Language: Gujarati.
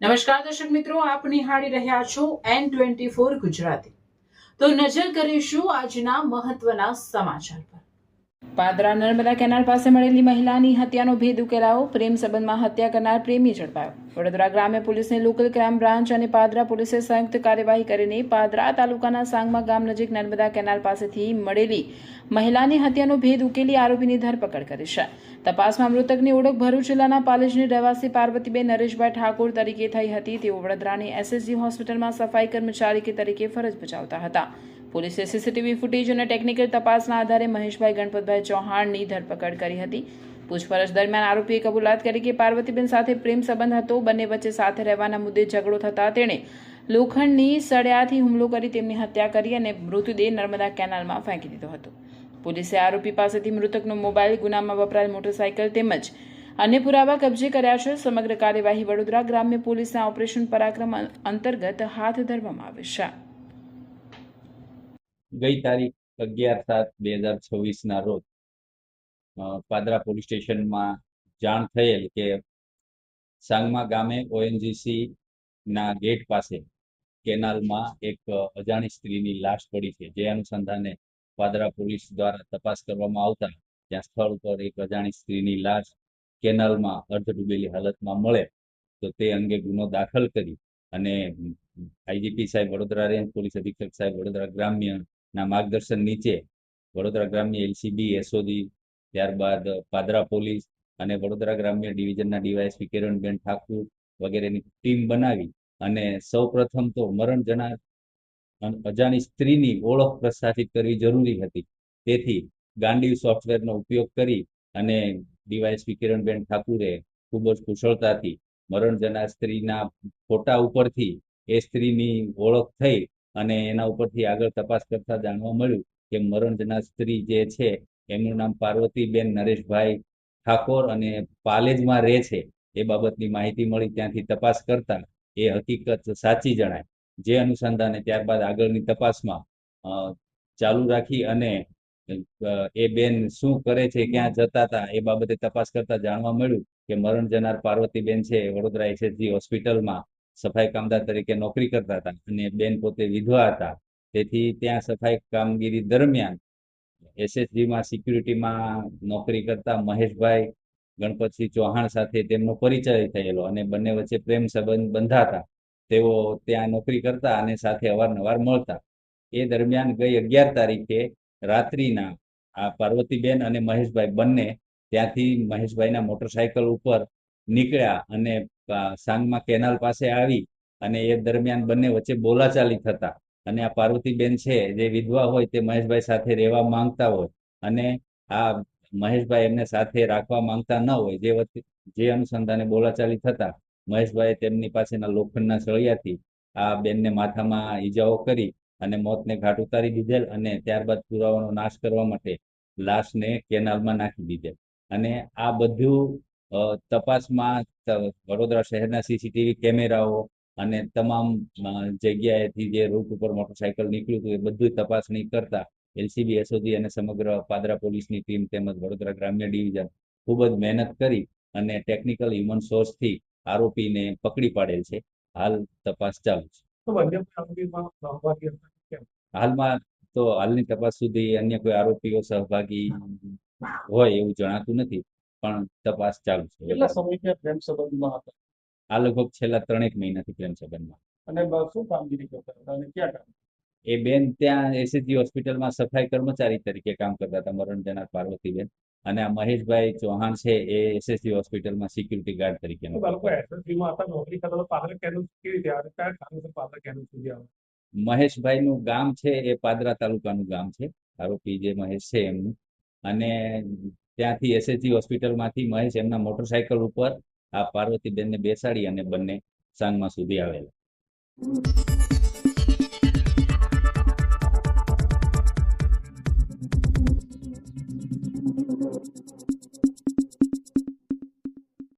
નમસ્કાર દર્શક મિત્રો, આપ નિહાળી રહ્યા છો N24 ગુજરાતી। તો નજર કરીશું આજના મહત્વના સમાચાર પર। પાદરા નર્મદા કેનાલ પાસે મળેલી મહિલાની હત્યાનો ભેદ ઉકેલાયો। પ્રેમ સંબંધમાં હત્યા કરનાર પ્રેમી ઝડપાયો। વડોદરા ગ્રામ્ય પોલીસની લોકલ ક્રાઇમ બ્રાન્ચ અને પાદરા પોલીસે સંયુક્ત કાર્યવાહી કરીને પાદરા તાલુકાના સાંગમા ગામ નજીક નર્મદા કેનાલ પાસેથી મળેલી મહિલાની હત્યાનો ભેદ ઉકેલી આરોપીની ધરપકડ કરી છે। તપાસમાં મૃતકની ઓળખ ભરૂચ જિલ્લાના પાલેજની રહેવાસી પાર્વતીબેન નરેશભાઈ ઠાકોર તરીકે થઈ હતી। તેઓ વડોદરાની એસએસજી હોસ્પિટલમાં સફાઈ કર્મચારી તરીકે ફરજ બજાવતા હતા। પોલીસે સીસીટીવી ફૂટેજ અને ટેકનિકલ તપાસના આધારે મહેશભાઈ ગણપતભાઈ ચૌહાણની ધરપકડ કરી હતી। પૂછપરછ દરમિયાન આરોપીએ કબૂલાત કરી કે પાર્વતીબેન સાથે પ્રેમ સંબંધ હતો। બંને વચ્ચે સાથે રહેવાના મુદ્દે ઝઘડો થતા તેણે લોખંડની સળિયાથી હુમલો કરી તેમની હત્યા કરી અને મૃતદેહ નર્મદા કેનાલમાં ફેંકી દીધો હતો। પોલીસે આરોપી પાસેથી મૃતકનો મોબાઈલ, ગુનામાં વપરાયેલ મોટરસાયકલ તેમજ અન્ય પુરાવા કબજે કર્યા છે। સમગ્ર કાર્યવાહી વડોદરા ગ્રામ્ય પોલીસના ઓપરેશન પરાક્રમ અંતર્ગત હાથ ધરવામાં આવી છે। ગઈ તારીખ 11/7/2026 રોજ પાદરા પોલીસ સ્ટેશનમાં જાણ થયેલ કે સાંગમા ગામે ઓએનજીસી ના ગેટ પાસે કેનાલમાં એક અજાણી સ્ત્રીની લાશ પડી છે। જે અનુસંધાને પાદરા પોલીસ દ્વારા તપાસ કરવામાં આવતા ત્યાં સ્થળ પર એક અજાણી સ્ત્રીની લાશ કેનાલમાં અર્ધ ડૂબેલી હાલતમાં મળે તો તે અંગે ગુનો દાખલ કરી અને આઈજીપી સાહેબ વડોદરા રેન્જ પોલીસ અધિક્ષક સાહેબ વડોદરા ગ્રામ્ય ના માર્ગદર્શન નીચે વડોદરા ગ્રામ્ય એલસીબી, એસઓજી, ત્યારબાદ પાદરા પોલીસ અને વડોદરા ગ્રામ્ય ડિવિઝનના ડીવાયએસપી કિરણબેન ઠાકુર વગેરેની ટીમ બનાવી અને સૌપ્રથમ તો મરણ જનાર અજાણી સ્ત્રીની ઓળખ પ્રસ્થાપિત કરવી જરૂરી હતી। તેથી ગાંડીવ સોફ્ટવેરનો ઉપયોગ કરી અને ડીવાયએસપી કિરણબેન ઠાકુરે ખૂબ જ કુશળતાથી મરણ જનાર સ્ત્રીના ફોટા ઉપરથી એ સ્ત્રીની ઓળખ થઈ અને એના ઉપરથી આગળ તપાસ કરતા જાણવા મળ્યું કે મરણ જનાર સ્ત્રી જે છે એમનું નામ પાર્વતીબેન નરેશભાઈ ઠાકોર અને પાલેજમાં રહે છે એ બાબતની માહિતી મળી। ત્યાંથી તપાસ કરતા એ હકીકત સાચી જણાય। જે અનુસંધાને ત્યારબાદ આગળની તપાસમાં ચાલુ રાખી અને એ બેન શું કરે છે, ક્યાં જતા હતા એ બાબતે તપાસ કરતા જાણવા મળ્યું કે મરણ જનાર પાર્વતીબેન છે વડોદરા એસએસજી હોસ્પિટલમાં સફાઈ કામદાર તરીકે નોકરી કરતા હતા અને બેન પોતે વિધવા હતા। તેથી ત્યાં સફાઈ કામગીરી દરમિયાન એસએસજીમાં સિક્યુરિટીમાં નોકરી કરતા મહેશભાઈ ગણપતસિંહ ચૌહાણ સાથે તેમનો પરિચય થયેલો અને બંને વચ્ચે પ્રેમ સંબંધ બંધાતા। તેઓ ત્યાં નોકરી કરતા અને સાથે અવારનવાર મળતા। એ દરમિયાન ગઈ 11 તારીખે રાત્રિના આ પાર્વતીબેન અને મહેશભાઈ બંને ત્યાંથી મહેશભાઈના મોટરસાયકલ ઉપર નીકળ્યા અને સાંગમા કેનાલ પાસે આવી અને એ દરમિયાન બંને વચ્ચે બોલાચાલી થતા અને આ પાર્વતીબેન છે જે વિધવા હોય તે મહેશભાઈ સાથે રહેવા માંગતા હોય અને આ મહેશભાઈ એમને સાથે રાખવા માંગતા ન હોય। જે અનુસંધાને બોલાચાલી થતા મહેશભાઈએ તેમની પાસેના લોખંડના સળિયાથી આ બેનને માથામાં ઈજાઓ કરી અને મોતને ઘાટ ઉતારી દીધેલ અને ત્યારબાદ પુરાવાનો નાશ કરવા માટે લાશને કેનાલમાં નાખી દીધેલ। અને આ બધું તપાસમાં વડોદરા શહેરના સીસીટીવી કેમેરાઓ અને તમામ જગ્યાએથી જે રૂટ ઉપર મોટરસાયકલ નીકળ્યું હતું એ બધું તપાસણી કરતા એલસીબી, એસઓજી અને સમગ્ર પાદરા પોલીસની ટીમ તેમજ વડોદરા ગ્રામ્ય ડિવિઝન ખૂબ જ મહેનત કરી અને ટેકનિકલ હ્યુમન સોર્સથી આરોપીને પકડી પાડેલ છે। હાલ તપાસ ચાલુ છે। હાલમાં તો હાલની તપાસ સુધી અન્ય કોઈ આરોપીઓ સહભાગી હોય એવું જણાતું નથી, પણ તપાસ ચાલુ છે। કેટલા સમયથી પ્રેમ સંબંધમાં હતા? આ લગભગ છેલ્લા 3 મહિનાથી પ્રેમ સંબંધમાં। અને શું કામગીરી કરતા હતા અને ક્યાં કામ? એ બેન ત્યાં એસએસજી હોસ્પિટલમાં સફાઈ કર્મચારી તરીકે કામ કરતા હતા મરણ જનાર પાર્વતીબેન અને આ મહેશભાઈ ચૌહાણ છે એ એસએસજી હોસ્પિટલમાં સિક્યુરિટી ગાર્ડ તરીકે નોકરી કરતા પાદરા કેનાલ કેવી રીતે આવે? કયા કારણસર પાદરા કેનાલ સુધી આવે? મહેશભાઈનું ગામ છે એ પાદરા તાલુકાનું ગામ છે, આરોપી જે મહેશ છે એમનું, અને ત્યાંથી એસએસજી હોસ્પિટલમાંથી મહેશ એમના મોટરસાયકલ ઉપર આ પાર્વતીબેનને બેસાડી અને બંને સાંગમા સુધી આવેલા।